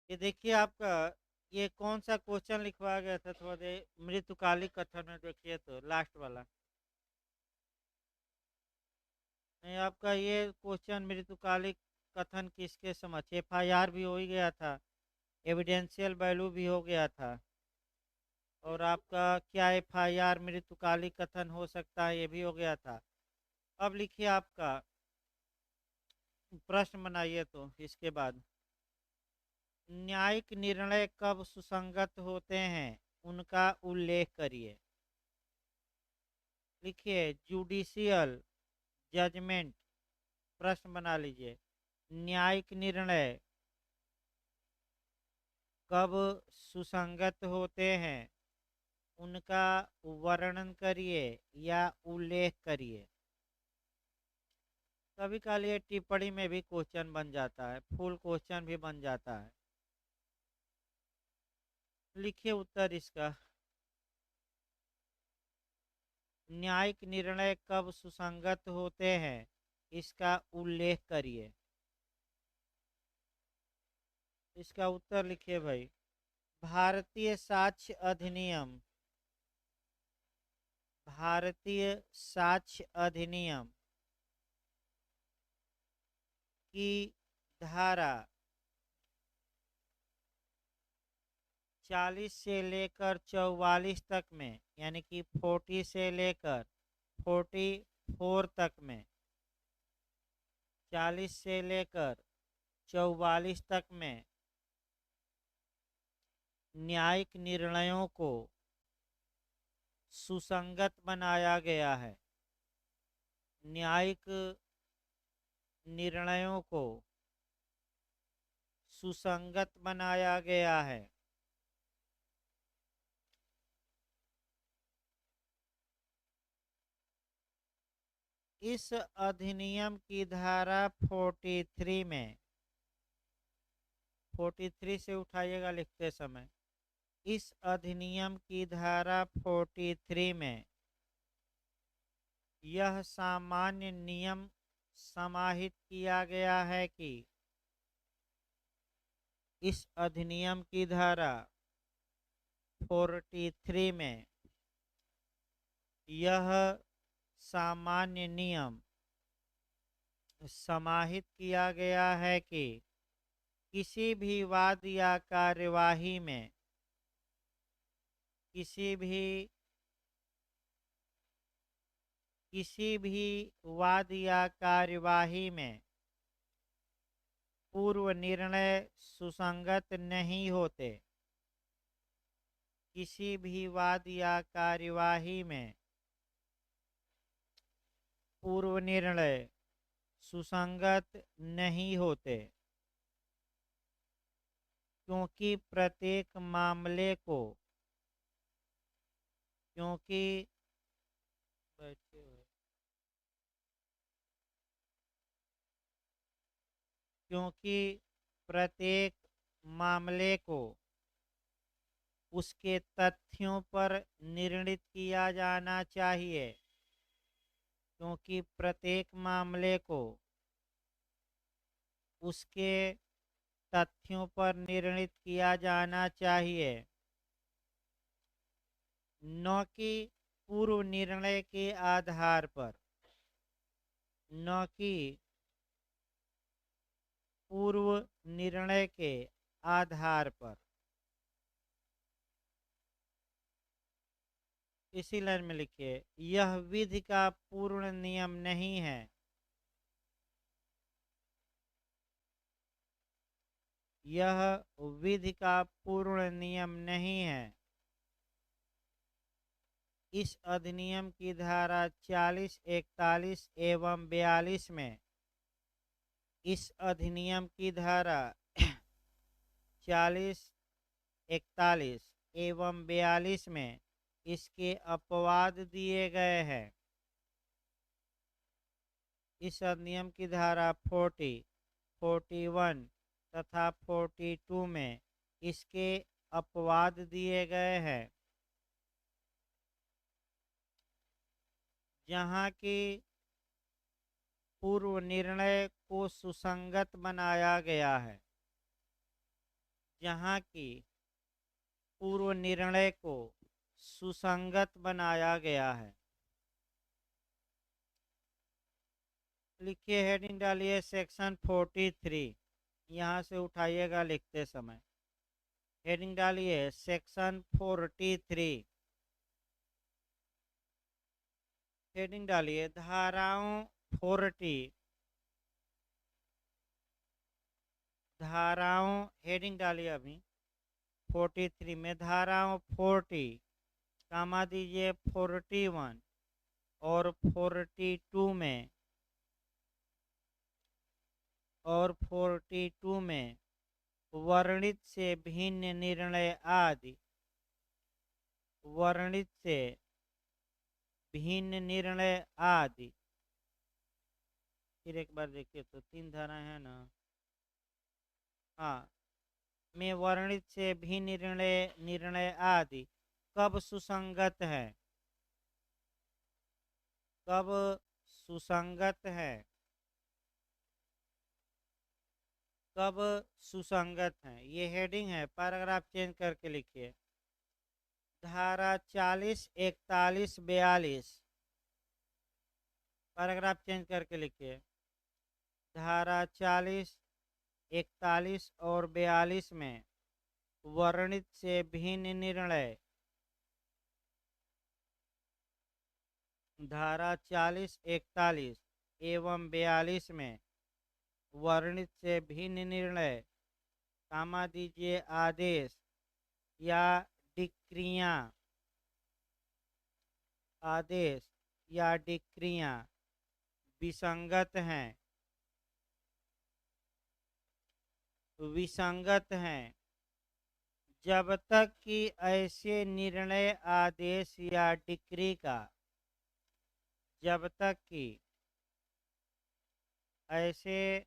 ये देखिए आपका ये कौन सा क्वेश्चन लिखवाया गया था थोड़ा देर मृतकालिक कथन में देखिए तो लास्ट वाला। नहीं आपका ये क्वेश्चन मृतकालिक कथन किसके समझ एफआईआर भी हो ही गया था, एविडेंशियल वैल्यू भी हो गया था, और आपका क्या एफआईआर मृतकालिक कथन हो सकता है ये भी हो गया था। अब लिखिए आपका प्रश्न बनाइए तो इसके बाद न्यायिक निर्णय कब सुसंगत होते हैं उनका उल्लेख करिए। लिखिए जुडिशियल जजमेंट, प्रश्न बना लीजिए। न्यायिक निर्णय कब सुसंगत होते हैं उनका वर्णन करिए या उल्लेख करिए। कभी काल ये टिप्पणी में भी क्वेश्चन बन जाता है, फुल क्वेश्चन भी बन जाता है। लिखिए उत्तर इसका, न्यायिक निर्णय कब सुसंगत होते हैं इसका उल्लेख करिए। इसका उत्तर लिखिए भाई, भारतीय साक्ष्य अधिनियम, भारतीय साक्ष्य अधिनियम की धारा 40 से लेकर 44 तक में, यानी कि 40 से लेकर 44 तक में, 40 से लेकर 44 तक में न्यायिक निर्णयों को सुसंगत बनाया गया है। न्यायिक निर्णयों को सुसंगत बनाया गया है। इस अधिनियम की धारा 43 में, 43 से उठाइएगा लिखते समय, इस अधिनियम की धारा 43 में यह सामान्य नियम समाहित किया गया है कि इस अधिनियम की धारा 43 में यह सामान्य नियम समाहित किया गया है कि किसी भी वाद या कार्यवाही में, किसी भी वाद या कार्यवाही में पूर्व निर्णय सुसंगत नहीं होते। किसी भी वाद या कार्यवाही में पूर्व निर्णय सुसंगत नहीं होते, क्योंकि प्रत्येक मामले को, क्योंकि बैठे हुए, क्योंकि प्रत्येक मामले को उसके तथ्यों पर निर्णित किया जाना चाहिए, क्योंकि प्रत्येक मामले को उसके तथ्यों पर निर्णित किया जाना चाहिए, न कि पूर्व निर्णय के आधार पर, न कि पूर्व निर्णय के आधार पर। इसी लाइन में लिखिए, यह विधि का पूर्ण नियम नहीं है। यह विधि का पूर्ण नियम नहीं है। इस अधिनियम की धारा 40, 41 एवं 42 में, इस अधिनियम की धारा 40, 41 एवं 42 में इसके अपवाद दिए गए हैं। इस अधिनियम की धारा 40, 41 तथा 42 में इसके अपवाद दिए गए हैं, जहाँ की पूर्व निर्णय को सुसंगत बनाया गया है, जहाँ की पूर्व निर्णय को सुसंगत बनाया गया है। लिखिए, हेडिंग डालिए सेक्शन 43, यहाँ से उठाइएगा लिखते समय। हेडिंग डालिए सेक्शन 43। हेडिंग डालिए धाराओं 40, धाराओं, हेडिंग डालिए अभी 43 में धाराओं 40, कामा दीजिए 41 और 42 में, और 42 में वर्णित से भिन्न निर्णय आदि, वर्णित से भिन्न निर्णय आदि। फिर एक बार देखिए तो 3 धारा है ना, हाँ, में वर्णित से भिन्न निर्णय आदि कब सुसंगत है, कब सुसंगत है, कब सुसंगत है, ये हेडिंग है। पैराग्राफ चेंज करके लिखिए। धारा 40, 41, 42, पैराग्राफ चेंज करके लिखिए। धारा 40, 41 और 42 में वर्णित से भिन्न निर्णय, धारा 40, 41 एवं 42 में वर्णित से भिन्न निर्णय, कामा दीजिए आदेश या डिक्रियां, आदेश या डिक्रियां विसंगत हैं, विसंगत हैं जब तक कि ऐसे निर्णय, आदेश या डिक्री का, जब तक कि ऐसे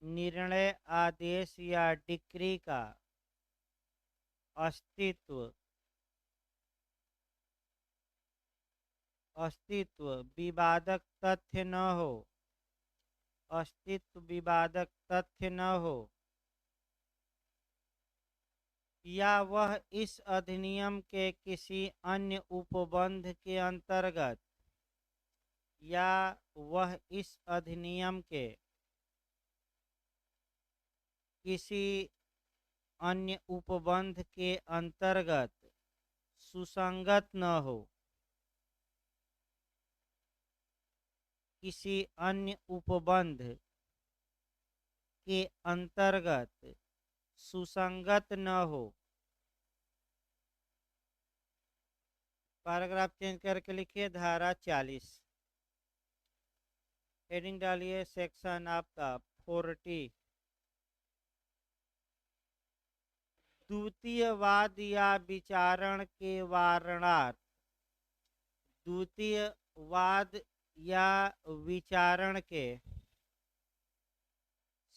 निर्णय, आदेश या डिक्री का अस्तित्व, अस्तित्व विवादक तथ्य न हो, अस्तित्व विवादक तथ्य न हो, या वह इस अधिनियम के किसी अन्य उपबंध के अंतर्गत, या वह इस अधिनियम के किसी अन्य उपबंध के अंतर्गत सुसंगत न हो, किसी अन्य उपबंध के अंतर्गत सुसंगत न हो। पैराग्राफ चेंज करके लिखिए धारा 40। हेडिंग डालिए सेक्शन आपका 40। द्वितीय वाद या विचारण के वारणार्थ, द्वितीय वाद या विचारण के,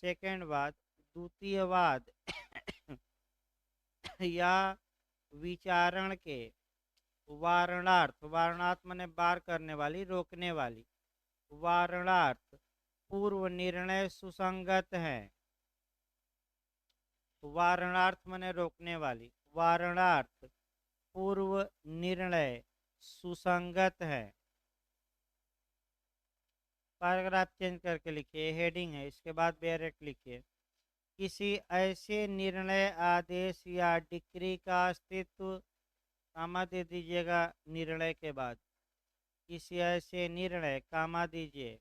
सेकेंड वाद, द्वितीय वाद या विचारण के वारणार्थ, वारणार्थ माने बार करने वाली, रोकने वाली, वारणार्थ पूर्व निर्णय सुसंगत है, वारणार्थ माने रोकने वाली, वारणार्थ पूर्व निर्णय सुसंगत है। पैराग्राफ चेंज करके लिखिए, हेडिंग है, इसके बाद डायरेक्ट लिखिए। किसी ऐसे निर्णय, आदेश या डिक्री का अस्तित्व, कामा दे दीजिएगा निर्णय के बाद, किसी ऐसे निर्णय, कामा दीजिए,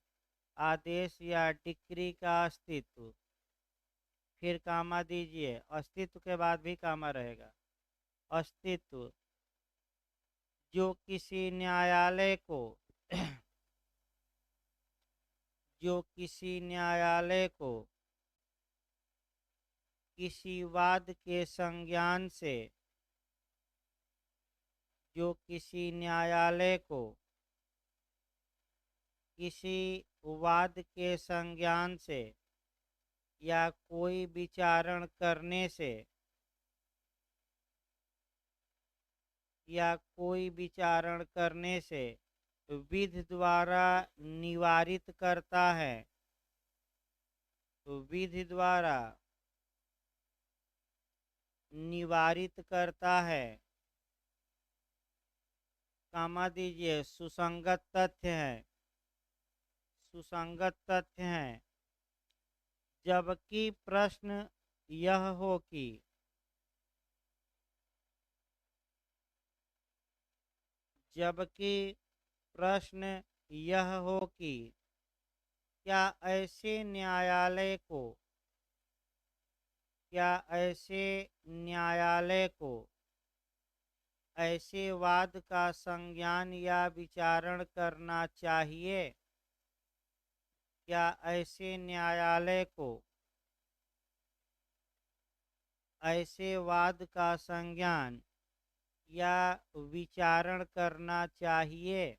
आदेश या डिक्री का अस्तित्व, फिर कामा दीजिए, अस्तित्व के बाद भी कामा रहेगा, अस्तित्व जो किसी न्यायालय को जो किसी न्यायालय को किसी वाद के संज्ञान से, जो किसी न्यायालय को किसी वाद के संज्ञान से या कोई विचारण करने से, या कोई विचारण करने से विधि द्वारा निवारित करता है, विधि द्वारा निवारित करता है, कामा दीजिए, सुसंगत तथ्य है, सुसंगत तथ्य है। जबकि प्रश्न यह हो कि जबकि प्रश्न यह हो कि क्या ऐसे न्यायालय को क्या ऐसे न्यायालय को ऐसे वाद का संज्ञान या विचारण करना चाहिए? क्या ऐसे न्यायालय को ऐसे वाद का संज्ञान या विचारण करना चाहिए?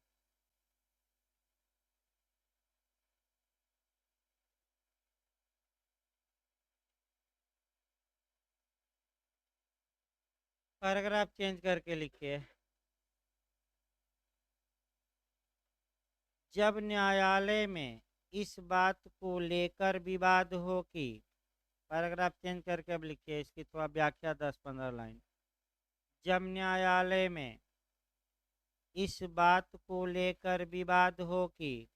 पैराग्राफ चेंज करके लिखिए। जब न्यायालय में इस बात को लेकर विवाद हो कि पैराग्राफ चेंज करके अब लिखिए, इसकी थोड़ा व्याख्या 10-15 लाइन। जब न्यायालय में इस बात को लेकर विवाद हो कि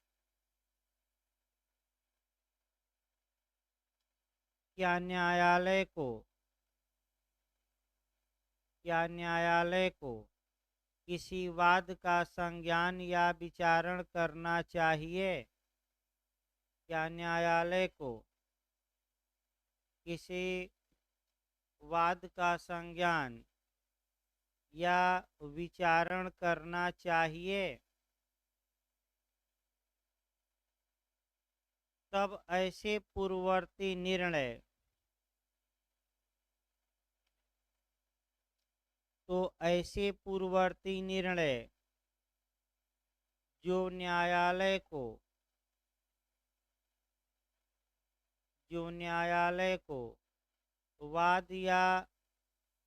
क्या न्यायालय को किसी वाद का संज्ञान या विचारण करना चाहिए? क्या न्यायालय को किसी वाद का संज्ञान या विचारण करना चाहिए? तब ऐसे पूर्ववर्ती निर्णय ऐसे पूर्ववर्ती निर्णय जो न्यायालय को वाद या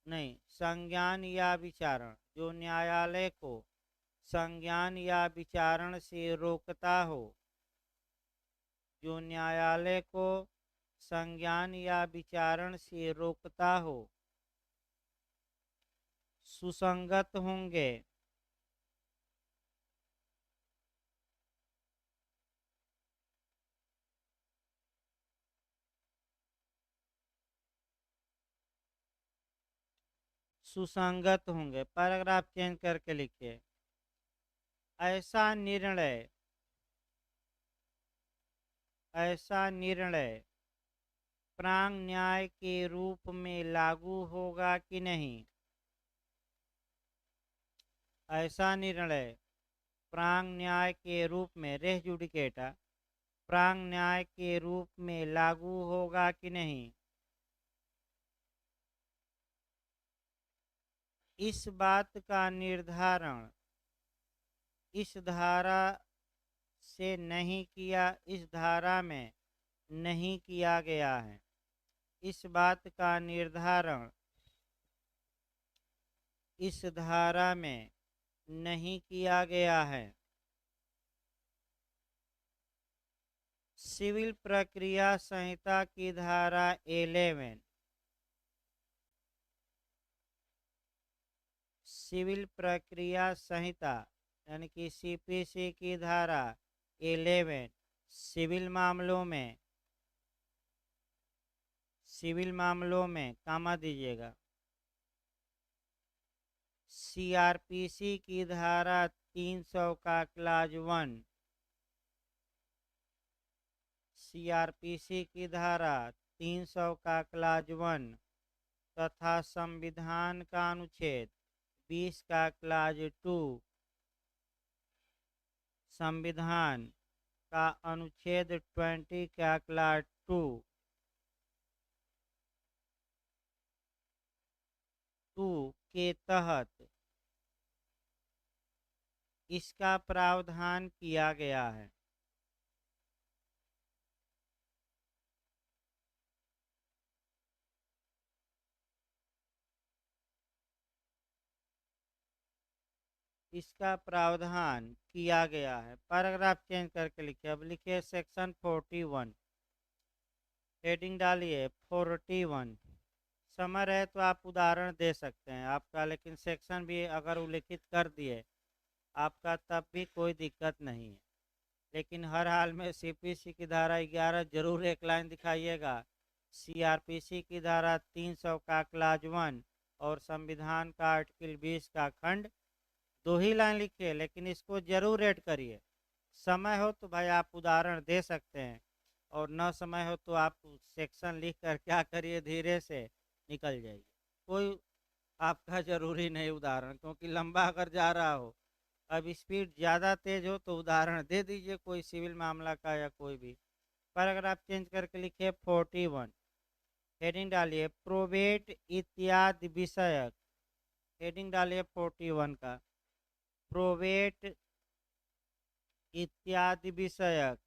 नहीं संज्ञान या विचारण जो न्यायालय को संज्ञान या विचारण से रोकता हो, जो न्यायालय को संज्ञान या विचारण से रोकता हो, सुसंगत होंगे। सुसंगत होंगे। पैराग्राफ चेंज करके लिखिए। ऐसा निर्णय प्रांग न्याय के रूप में लागू होगा कि नहीं? ऐसा निर्णय प्रांग न्याय के रूप में रेस जुडिकेटा प्रांग न्याय के रूप में लागू होगा कि नहीं? इस बात का निर्धारण इस धारा में नहीं किया गया है। इस बात का निर्धारण इस धारा में नहीं किया गया है। सिविल प्रक्रिया संहिता की धारा 11 सिविल प्रक्रिया संहिता यानी कि सीपीसी की धारा 11 सिविल मामलों में कामा दीजिएगा। सीआरपीसी की धारा 300 का क्लाज 1 सीआरपीसी की धारा 300 का क्लाज 1 तथा संविधान का अनुच्छेद 20 का क्लाज 2 संविधान का अनुच्छेद 20 का क्लाज 2 के तहत इसका प्रावधान किया गया है। इसका प्रावधान किया गया है। पैराग्राफ चेंज करके लिखिए। अब लिखिए सेक्शन 41 हेडिंग डालिए 41 समय रहे तो आप उदाहरण दे सकते हैं आपका, लेकिन सेक्शन भी अगर उल्लिखित कर दिए आपका तब भी कोई दिक्कत नहीं है। लेकिन हर हाल में सीपीसी की धारा 11 जरूर एक लाइन दिखाइएगा, सीआरपीसी की धारा 300 का क्लाज 1 और संविधान का आर्टिकल 20 का खंड 2 ही लाइन लिखिए, लेकिन इसको जरूर ऐड करिए। समय हो तो भाई आप उदाहरण दे सकते हैं, और न समय हो तो आप सेक्शन लिख कर क्या करिए, धीरे से निकल जाइए। कोई आपका जरूरी नहीं उदाहरण, क्योंकि लंबा अगर जा रहा हो, अब स्पीड ज़्यादा तेज हो तो उदाहरण दे दीजिए कोई सिविल मामला का या कोई भी। पर अगर आप चेंज करके लिखिए 41, हेडिंग डालिए प्रोबेट इत्यादि विषयक, हेडिंग डालिए 41 का प्रोबेट इत्यादि विषयक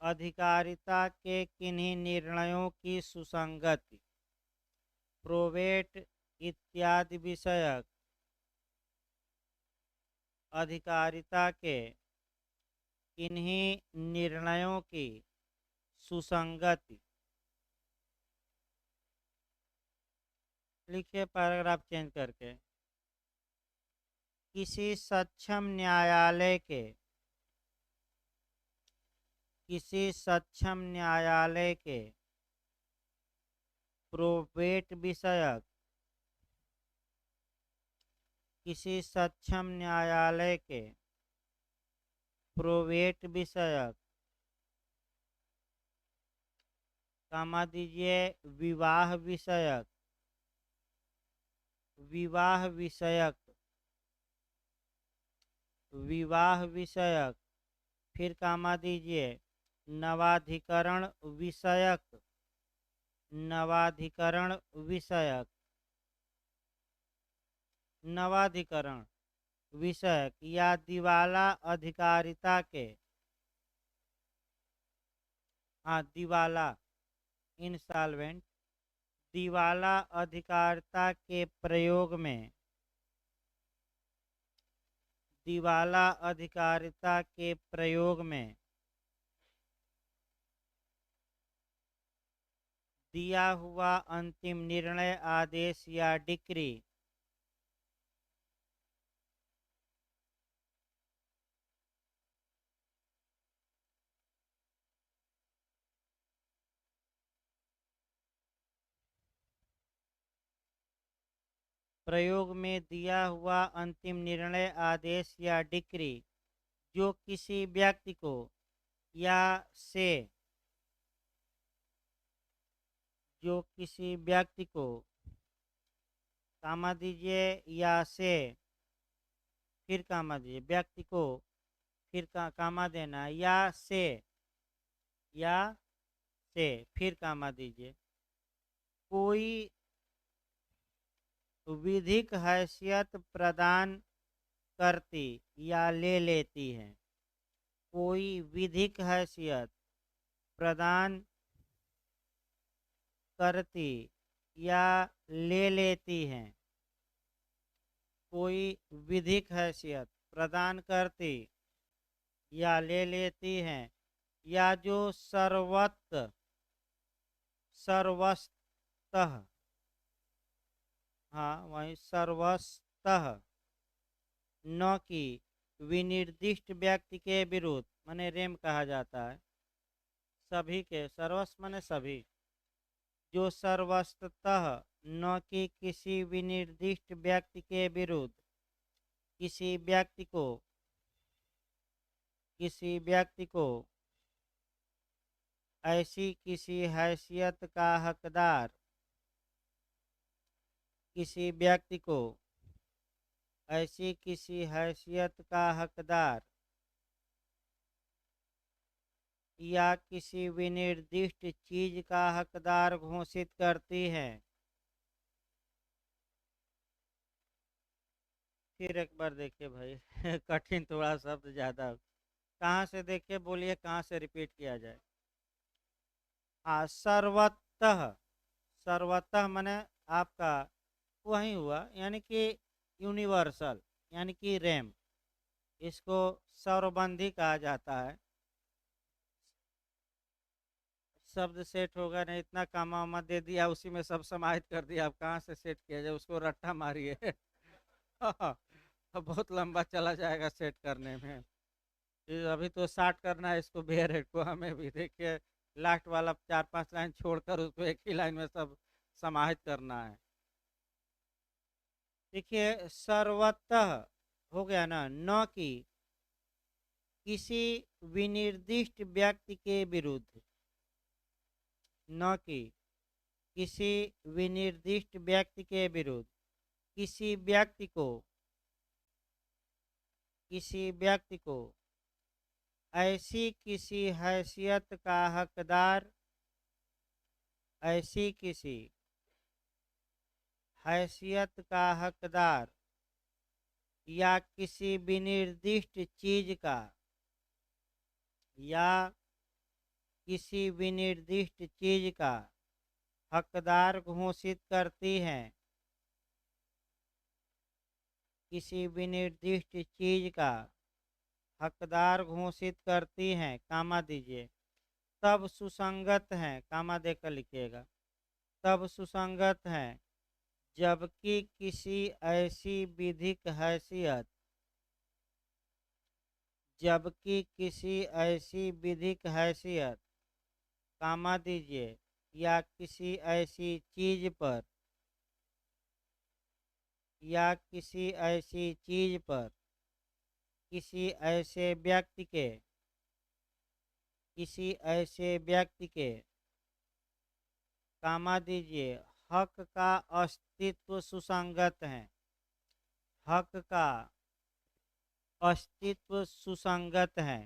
अधिकारिता के किन्हीं निर्णयों की सुसंगति, प्रोबेट इत्यादि विषयक अधिकारिता के किन्हीं निर्णयों की सुसंगति, लिखिए पैराग्राफ चेंज करके, किसी सक्षम न्यायालय के, किसी सक्षम न्यायालय के प्रोबेट विषयक, किसी सक्षम न्यायालय के प्रोबेट विषयक, कामा दीजिए विवाह विषयक, विवाह विषयक, विवाह विषयक, फिर कामा दीजिए नवाधिकरण विषयक, नवाधिकरण विषयक, नवाधिकरण विषयक या दिवाला अधिकारिता के, हाँ दिवाला इंस्टॉलमेंट, दिवाला अधिकारिता के प्रयोग में, दिवाला अधिकारिता के प्रयोग में दिया हुआ अंतिम निर्णय, आदेश या डिक्री प्रयोग में दिया हुआ अंतिम निर्णय, आदेश या डिक्री जो किसी व्यक्ति को या से, जो किसी व्यक्ति को, कामा दीजिए या से, फिर कामा दीजिए व्यक्ति को, फिर कामा देना या से, या से फिर कामा दीजिए, कोई विधिक हैसियत प्रदान करती या ले लेती है, कोई विधिक हैसियत प्रदान करती या ले लेती हैं, कोई विधिक हैसियत प्रदान करती या ले लेती हैं, या जो सर्वस्तः, हाँ वही सर्वस्तः, न कि विनिर्दिष्ट व्यक्ति के विरुद्ध, माने रेम कहा जाता है, सभी के, सर्वस्व माने सभी, जो सर्वस्तः न कि किसी विनिर्दिष्ट व्यक्ति के विरुद्ध, किसी व्यक्ति को, किसी व्यक्ति को ऐसी किसी हैसियत का हकदार, किसी व्यक्ति को ऐसी किसी हैसियत का हकदार या किसी विनिर्दिष्ट चीज का हकदार घोषित करती है। फिर एक बार देखिए भाई कठिन थोड़ा शब्द ज़्यादा, कहाँ से देखिए बोलिए, कहाँ से रिपीट किया जाए। हाँ सर्वतः, सर्वतः माने आपका वही हुआ, यानी कि यूनिवर्सल, यानी कि रेम, इसको सर्वबंधी कहा जाता है, शब्द सेट होगा नहीं, इतना कामा वामा दे दिया, उसी में सब समाहित कर दिया, अब कहाँ से सेट किया जाए, उसको रट्टा मारिए। अब बहुत लंबा चला जाएगा सेट करने में। फिर अभी तो स्टार्ट करना है इसको, बेयर को हमें भी, देखिए लास्ट वाला 4-5 लाइन छोड़कर उसको एक ही लाइन में सब समाहित करना है। देखिए सर्वतः हो गया ना, न कि किसी विनिर्दिष्ट व्यक्ति के विरुद्ध, न कि किसी विनिर्दिष्ट व्यक्ति के विरुद्ध, किसी व्यक्ति को, किसी व्यक्ति को ऐसी किसी हैसियत का हकदार, ऐसी किसी हैसियत का हकदार या किसी विनिर्दिष्ट चीज का, या किसी विनिर्दिष्ट चीज का हकदार घोषित करती हैं, किसी विनिर्दिष्ट चीज का हकदार घोषित करती हैं, कामा दीजिए, तब सुसंगत हैं, कामा देकर लिखिएगा, तब सुसंगत हैं, जबकि किसी ऐसी विधिक हैसियत, जबकि किसी ऐसी विधिक हैसियत, कामा दीजिए, या किसी ऐसी चीज पर, या किसी ऐसी चीज पर किसी ऐसे व्यक्ति के, किसी ऐसे व्यक्ति के, कामा दीजिए, हक का अस्तित्व सुसंगत है, हक का अस्तित्व सुसंगत है।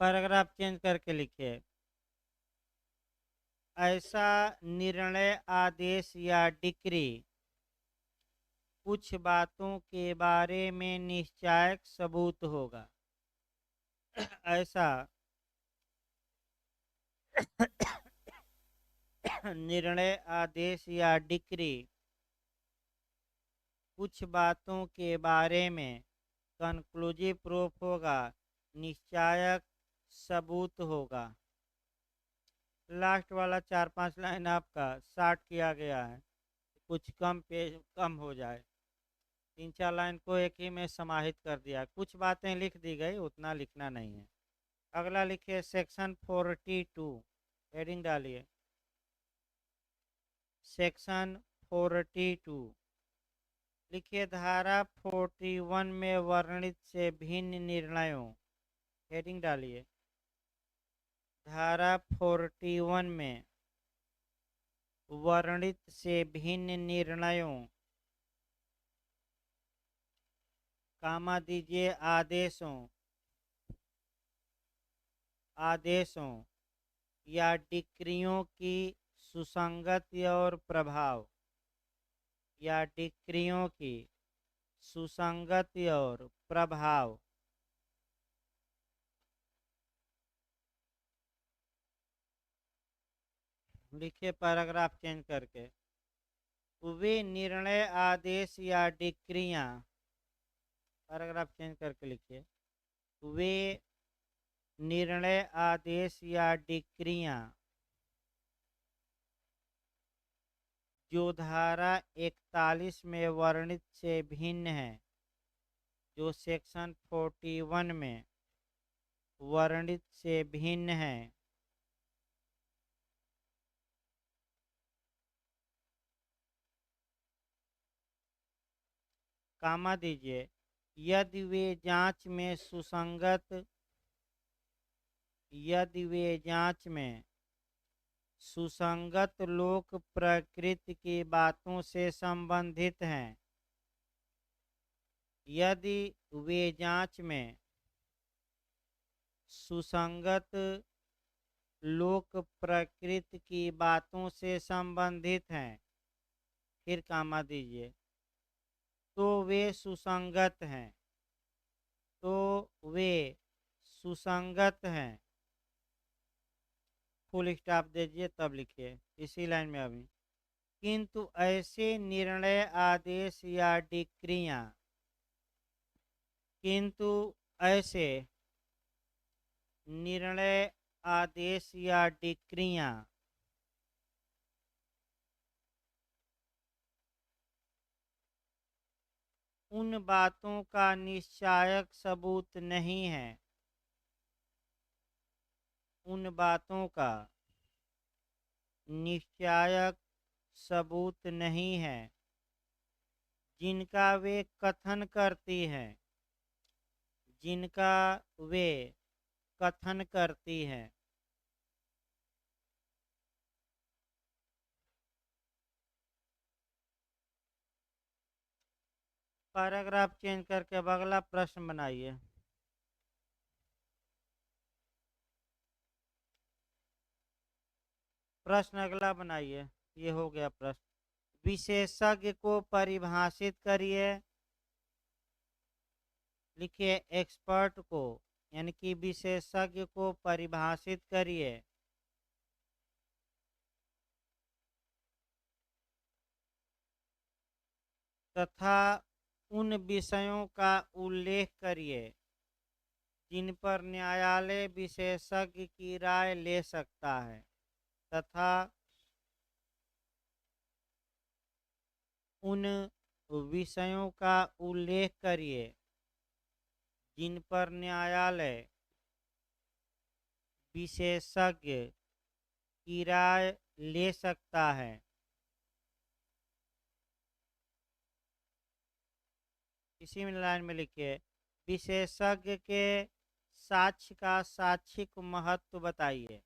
पैराग्राफ चेंज करके लिखिए, ऐसा निर्णय, आदेश या डिक्री कुछ बातों के बारे में निश्चायक सबूत होगा। ऐसा निर्णय, आदेश या डिक्री कुछ बातों के बारे में कंक्लूसिव प्रूफ होगा, निश्चायक सबूत होगा। लास्ट वाला 4-5 लाइन आपका शार्ट किया गया है, कुछ कम पेज कम हो जाए, 3-4 लाइन को एक ही में समाहित कर दिया, कुछ बातें लिख दी गई, उतना लिखना नहीं है। अगला लिखिए सेक्शन 42, हेडिंग डालिए सेक्शन 42, लिखिए धारा 41 में वर्णित से भिन्न निर्णयों, हेडिंग डालिए धारा 41 में वर्णित से भिन्न निर्णयों, कामा दीजिए, आदेशों, आदेशों या डिक्रियों की सुसंगति और प्रभाव, या डिक्रियों की सुसंगति और प्रभाव, लिखिए पैराग्राफ चेंज करके, वे निर्णय, आदेश या डिक्रियां, पैराग्राफ चेंज करके लिखिए, वे निर्णय, आदेश या डिक्रियां जो धारा 41 में वर्णित से भिन्न है, जो सेक्शन 41 में वर्णित से भिन्न है, कामा दीजिए, यदि वे जांच में सुसंगत, यदि वे जांच में सुसंगत लोक प्रकृति की बातों से संबंधित हैं, यदि वे जांच में सुसंगत लोक प्रकृति की बातों से संबंधित हैं, फिर कामा दीजिए, तो वे सुसंगत हैं, तो वे सुसंगत हैं, फुल स्टॉप दीजिए तब लिखिए इसी लाइन में अभी, किंतु ऐसे निर्णय, आदेश या डिक्रियां, किंतु ऐसे निर्णय, आदेश या डिक्रियां उन बातों का निश्चायक सबूत नहीं है, उन बातों का निश्चायक सबूत नहीं है जिनका वे कथन करती हैं, जिनका वे कथन करती हैं। पैराग्राफ चेंज करके अब अगला प्रश्न बनाइए। प्रश्न अगला बनाइए। ये हो गया प्रश्न। विशेषज्ञ को परिभाषित करिए। लिखिए एक्सपर्ट को, यानी कि विशेषज्ञ को परिभाषित करिए। तथा उन विषयों का उल्लेख करिए जिन पर न्यायालय विशेषज्ञ की राय ले सकता है, तथा उन विषयों का उल्लेख करिए जिन पर न्यायालय विशेषज्ञ की राय ले सकता है। इसी में लाइन में लिखिए विशेषज्ञ के साक्ष्य का साक्षिक महत्व बताइए।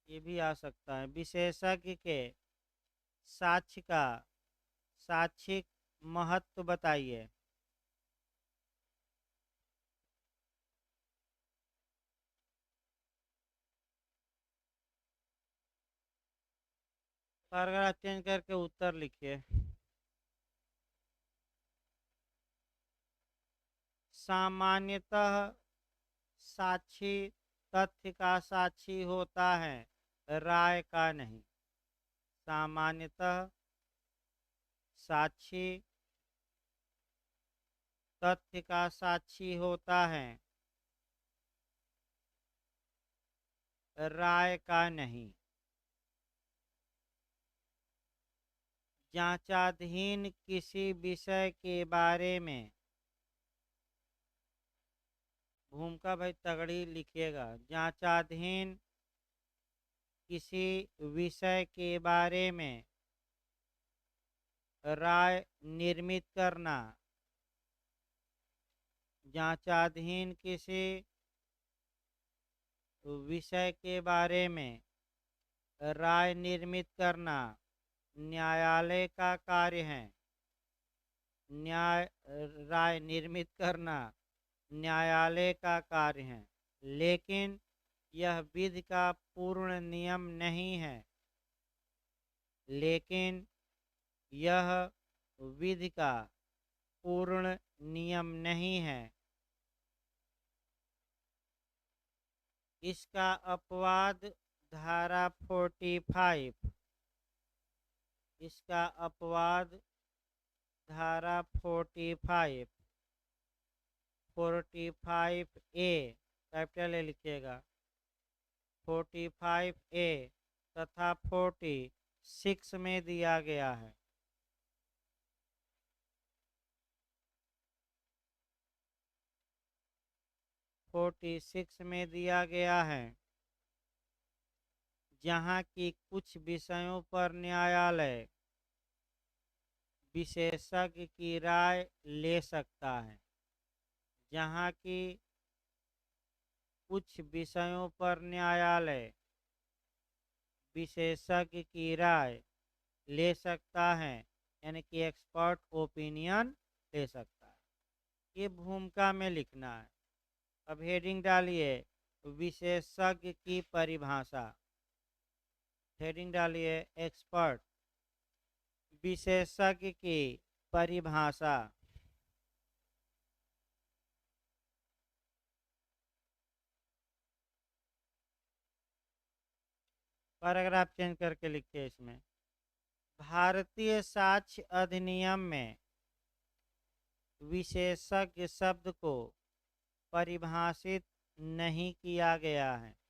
ये भी आ सकता है। विशेषज्ञ के साक्ष्य का साक्षिक महत्व बताइए। पैराग्राफ चेंज करके उत्तर लिखिए। सामान्यतः साक्षी तथ्य का साक्षी होता है, राय का नहीं। सामान्यतः साक्षी तथ्य का साक्षी होता है, राय का नहीं। जांचाधीन किसी विषय के बारे में, भूमिका भाई तगड़ी लिखिएगा। जांचाधीन किसी विषय के बारे में राय निर्मित करना। जांचाधीन किसी विषय के बारे में राय निर्मित करना न्यायालय का कार्य है। राय निर्मित करना न्यायालय का कार्य है, लेकिन यह विधि का पूर्ण नियम नहीं है। लेकिन यह विधि का पूर्ण नियम नहीं है। इसका अपवाद धारा 45, इसका अपवाद धारा 45, 45A, कैपिटल ए लिखिएगा, 45A तथा 46 में दिया गया है। में दिया गया है, जहाँ की कुछ विषयों पर न्यायालय विशेषज्ञ की राय ले सकता है। जहाँ की कुछ विषयों पर न्यायालय विशेषज्ञ की राय ले सकता है, यानी कि एक्सपर्ट ओपिनियन ले सकता है। ये भूमिका में लिखना है। अब हेडिंग डालिए विशेषज्ञ की परिभाषा। हेडिंग डालिए एक्सपर्ट, विशेषज्ञ की परिभाषा। पैराग्राफ चेंज करके लिखिए इसमें। भारतीय साक्ष्य अधिनियम में विशेषज्ञ शब्द को परिभाषित नहीं किया गया है।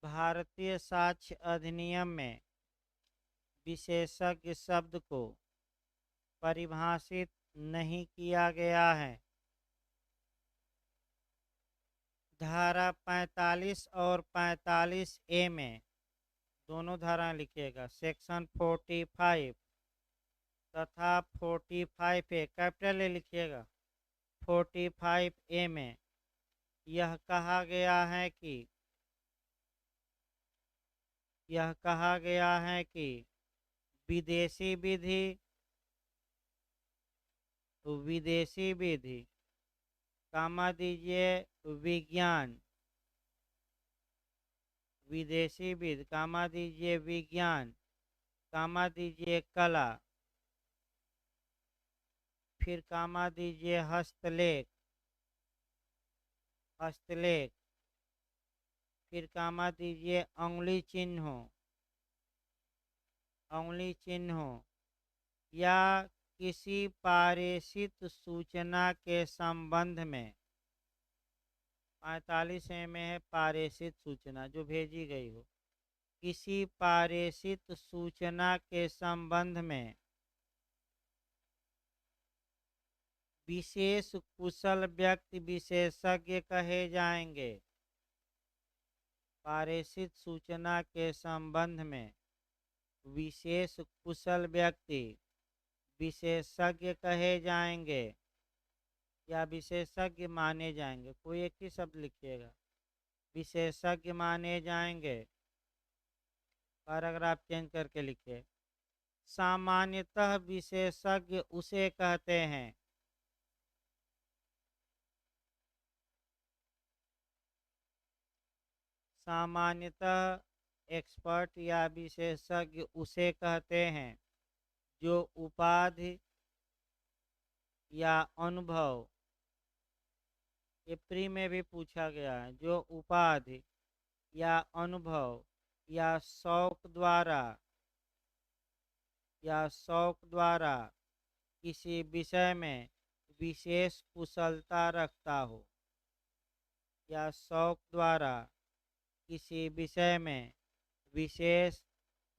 भारतीय साक्ष्य अधिनियम में विशेषज्ञ शब्द को परिभाषित नहीं किया गया है। धारा 45 और 45A में दोनों धाराएं लिखिएगा। सेक्शन 45 तथा 45A कैपिटल ए लिखिएगा। 45A में यह कहा गया है कि विदेशी विधि कामा दीजिए विज्ञान, विदेशी विधि कामा दीजिए विज्ञान, कामा दीजिए कला, फिर कामा दीजिए हस्तलेख, फिर कामा दीजिए अंगुली चिन्हों या किसी पारेषित सूचना के संबंध में। 45 में है पारेषित सूचना जो भेजी गई हो। किसी पारेषित सूचना के संबंध में विशेष कुशल व्यक्ति विशेषज्ञ कहे जाएंगे। पारेषित सूचना के संबंध में विशेष कुशल व्यक्ति विशेषज्ञ कहे जाएंगे या विशेषज्ञ माने जाएंगे। कोई एक ही शब्द लिखिएगा। विशेषज्ञ माने जाएंगे। पैराग्राफ चेंज करके लिखिए। सामान्यतः विशेषज्ञ उसे कहते हैं एक्सपर्ट या विशेषज्ञ उसे कहते हैं जो उपाधि या अनुभव, ये प्री में भी पूछा गया है, जो उपाधि या अनुभव या शौक द्वारा किसी विषय में विशेष कुशलता रखता हो, या शौक द्वारा किसी विषय में विशेष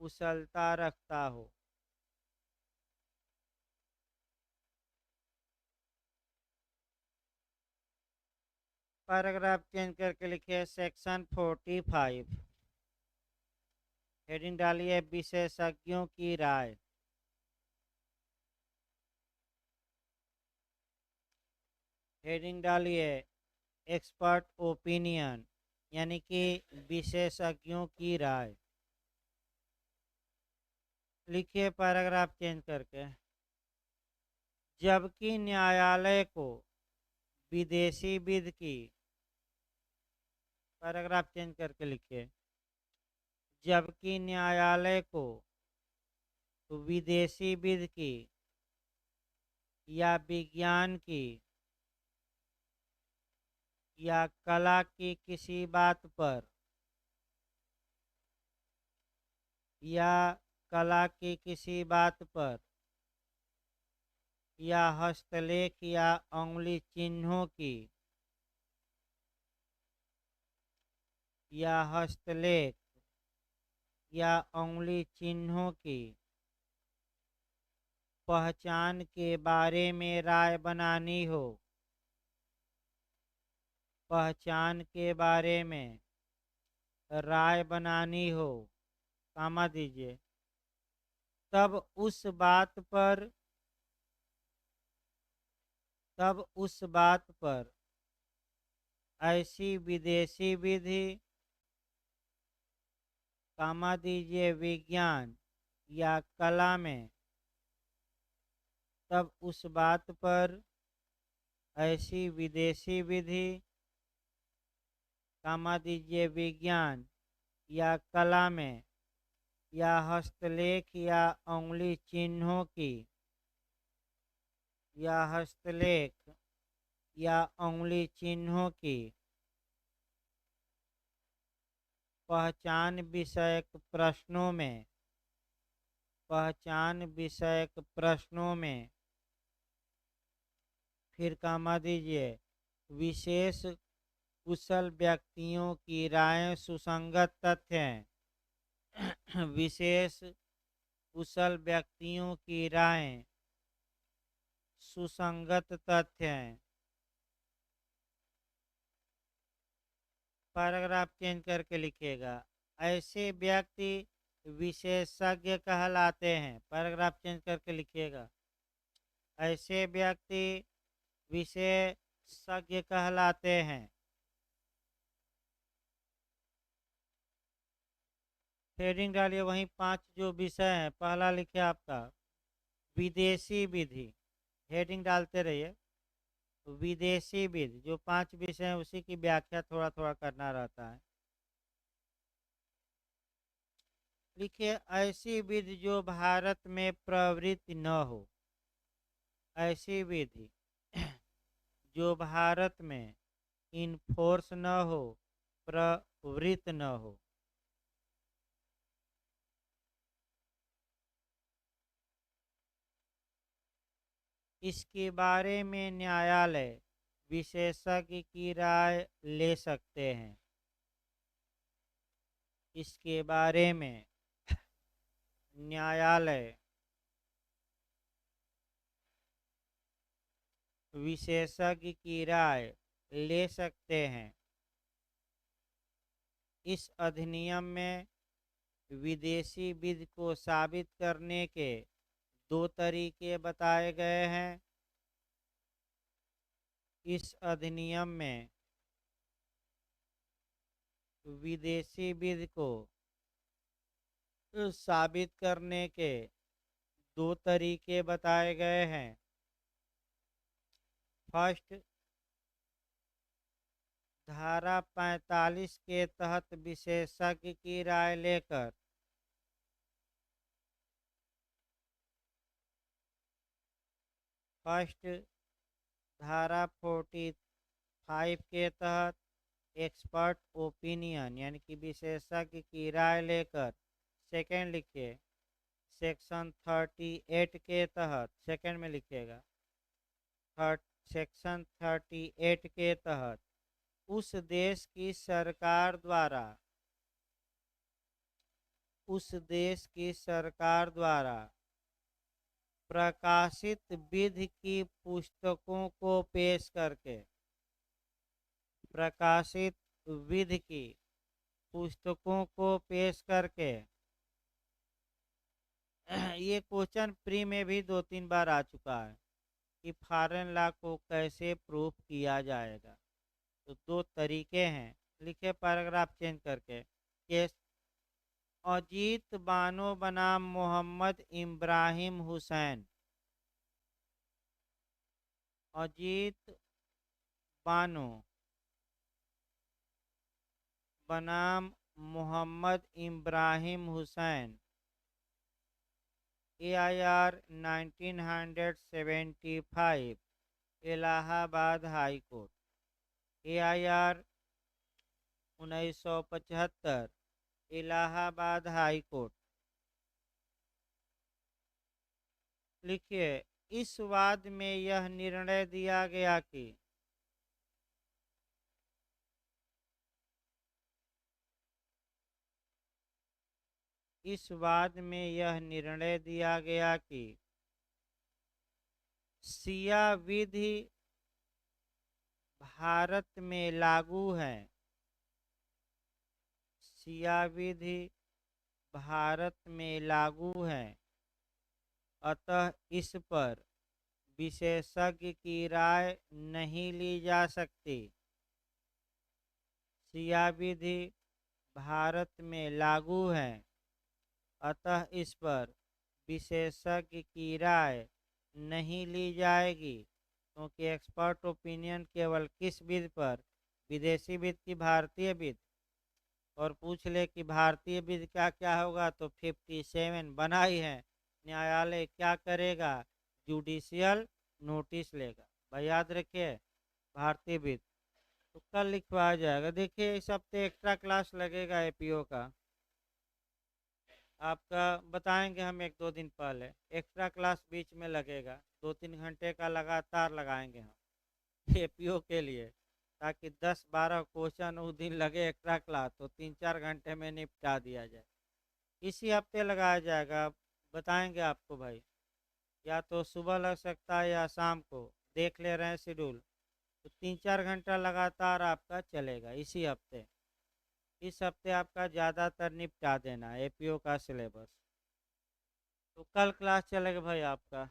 कुशलता रखता हो। पैराग्राफ चेंज करके लिखिए। सेक्शन 45 हेडिंग डालिए विशेषज्ञों की राय। हेडिंग डालिए एक्सपर्ट ओपिनियन, यानी कि विशेषज्ञों की राय। लिखिए पैराग्राफ चेंज करके। जबकि न्यायालय को विदेशी विधि की, पैराग्राफ चेंज करके लिखिए। जबकि न्यायालय को विदेशी विधि की या विज्ञान की या कला की किसी बात पर या हस्तलेख या अंगुली चिन्हों की पहचान के बारे में राय बनानी हो, कामा दीजिए, तब उस बात पर ऐसी विदेशी विधि, कामा दीजिए विज्ञान या कला में, तब उस बात पर ऐसी विदेशी विधि, कामा दीजिए विज्ञान या कला में या हस्तलेख या अंगुली चिन्हों की पहचान विषयक प्रश्नों में फिर कॉमा दीजिए, विशेष कुशल व्यक्तियों की राय सुसंगत तथ्य हैं। विशेष कुशल व्यक्तियों की राय सुसंगत तथ्य हैं। पैराग्राफ चेंज करके लिखिएगा, ऐसे व्यक्ति विशेषज्ञ कहलाते हैं। पैराग्राफ चेंज करके लिखिएगा, ऐसे व्यक्ति विशेषज्ञ कहलाते हैं। हेडिंग डालिए वहीं 5 जो विषय हैं। पहला लिखे आपका विदेशी विधि, हेडिंग डालते रहिए। विदेशी विधि जो 5 विषय हैं उसी की व्याख्या थोड़ा थोड़ा करना रहता है। लिखिए ऐसी विधि जो भारत में प्रवृत्त न हो। ऐसी विधि जो भारत में इनफोर्स न हो, प्रवृत्त न हो। इसके बारे में न्यायालय विशेषज्ञ की राय ले सकते हैं। इसके बारे में न्यायालय विशेषज्ञ की राय ले सकते हैं। इस अधिनियम में विदेशी विधि को साबित करने के 2 तरीके बताए गए हैं। इस अधिनियम में विदेशी विधि को साबित करने के 2 तरीके बताए गए हैं। फर्स्ट, धारा 45 के तहत विशेषज्ञ की राय लेकर धारा 45 के तहत एक्सपर्ट ओपिनियन यानी कि विशेषज्ञ की राय लेकर। सेकेंड लिखिए, सेक्शन 38 के तहत, सेकेंड में लिखिएगा, सेक्शन 38 के तहत उस देश की सरकार द्वारा प्रकाशित विधि की पुस्तकों को पेश करके, प्रकाशित विधि की पुस्तकों को पेश करके। ये क्वेश्चन प्री में भी 2-3 बार आ चुका है कि फॉरेन लॉ को कैसे प्रूफ किया जाएगा। तो 2 तरीके हैं। लिखे पैराग्राफ चेंज करके, केस अजीत बानो बनाम मोहम्मद इब्राहिम हुसैन। अजीत बानो बनाम Mohammad Ibrahim Hussain, AIR 1975, Allahabad high court. AIR 1975, Allahabad high court. लिखिए, इस वाद में यह निर्णय दिया गया कि शिया विधि भारत में लागू है। शिया विधि भारत में लागू है, अतः इस पर विशेषज्ञ की राय नहीं ली जा सकती। शिया विधि भारत में लागू है, अतः इस पर विशेषज्ञ की राय नहीं ली जाएगी, क्योंकि एक्सपर्ट ओपिनियन केवल किस विधि पर, विदेशी विधि की भारतीय विधि। और पूछ ले कि भारतीय विधि क्या क्या होगा, तो 57 बनाई है। न्यायालय क्या करेगा, जुडिशियल नोटिस लेगा। भाई याद रखिए, भारतीय विधि तो कल लिखवाया जाएगा। देखिए इस हफ्ते एक्स्ट्रा क्लास लगेगा एपीओ का, आपका बताएंगे हम 1-2 दिन पहले। एक्स्ट्रा क्लास बीच में लगेगा, 2-3 घंटे का लगातार लगाएंगे हम एपीओ के लिए, ताकि 10-12 क्वेश्चन उस दिन लगे एक्स्ट्रा क्लास, तो 3-4 घंटे में निपटा दिया जाए। इसी हफ्ते लगाया जाएगा, बताएंगे आपको भाई। या तो सुबह लग सकता है या शाम को, देख ले रहे हैं शेड्यूल। तो 3-4 घंटा लगातार आपका चलेगा इसी हफ्ते। इस हफ्ते आपका ज़्यादातर निपटा देना है एपीओ का सिलेबस। तो कल क्लास चलेगा भाई आपका।